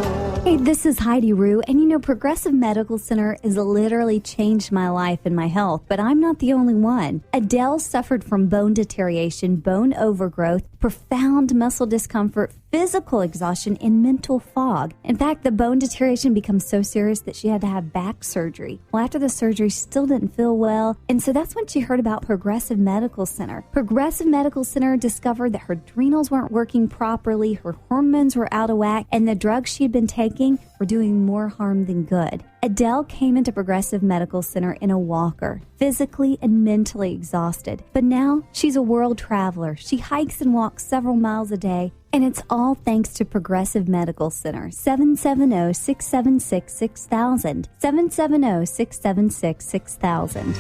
Hey, this is Heidi Rue, and you know, Progressive Medical Center has literally changed my life and my health, but I'm not the only one. Adele suffered from bone deterioration, bone overgrowth, profound muscle discomfort, physical exhaustion, and mental fog. In fact, the bone deterioration becomes so serious that she had to have back surgery. Well, after the surgery, she still didn't feel well, and so that's when she heard about Progressive Medical Center. Progressive Medical Center discovered that her adrenals weren't working properly, her hormones were out of whack, and the drugs she had been taking were doing more harm than good. Adele came into Progressive Medical Center in a walker, physically and mentally exhausted. But now she's a world traveler. She hikes and walks several miles a day, and it's all thanks to Progressive Medical Center. 770-676-6000. 770-676-6000.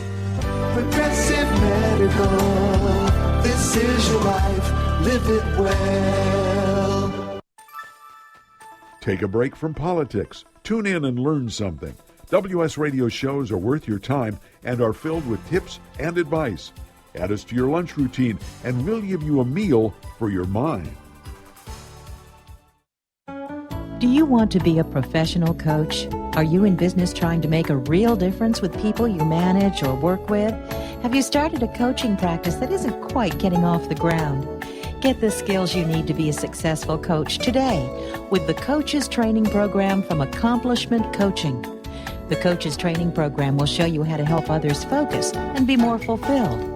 Progressive Medical. This is your life. Live it well. Take a break from politics. Tune in and learn something. WS Radio shows are worth your time and are filled with tips and advice. Add us to your lunch routine, and we'll give you a meal for your mind. Do you want to be a professional coach? Are you in business trying to make a real difference with people you manage or work with? Have you started a coaching practice that isn't quite getting off the ground? Get the skills you need to be a successful coach today with the Coaches Training Program from Accomplishment Coaching. The Coaches Training Program will show you how to help others focus and be more fulfilled.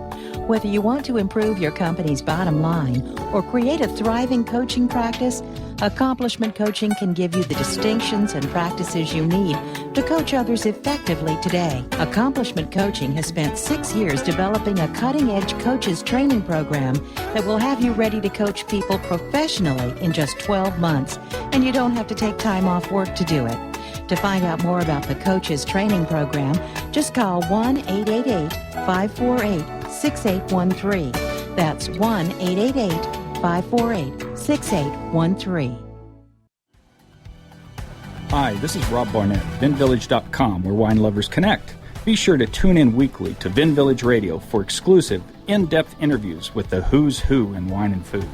Whether you want to improve your company's bottom line or create a thriving coaching practice, Accomplishment Coaching can give you the distinctions and practices you need to coach others effectively today. Accomplishment Coaching has spent 6 years developing a cutting-edge coaches training program that will have you ready to coach people professionally in just 12 months, and you don't have to take time off work to do it. To find out more about the Coaches Training Program, just call 1-888-548-6813. That's 1-888-548-6813. Hi, this is Rob Barnett, VinVillage.com, where wine lovers connect. Be sure to tune in weekly to Vin Village Radio for exclusive, in-depth interviews with the who's who in wine and food.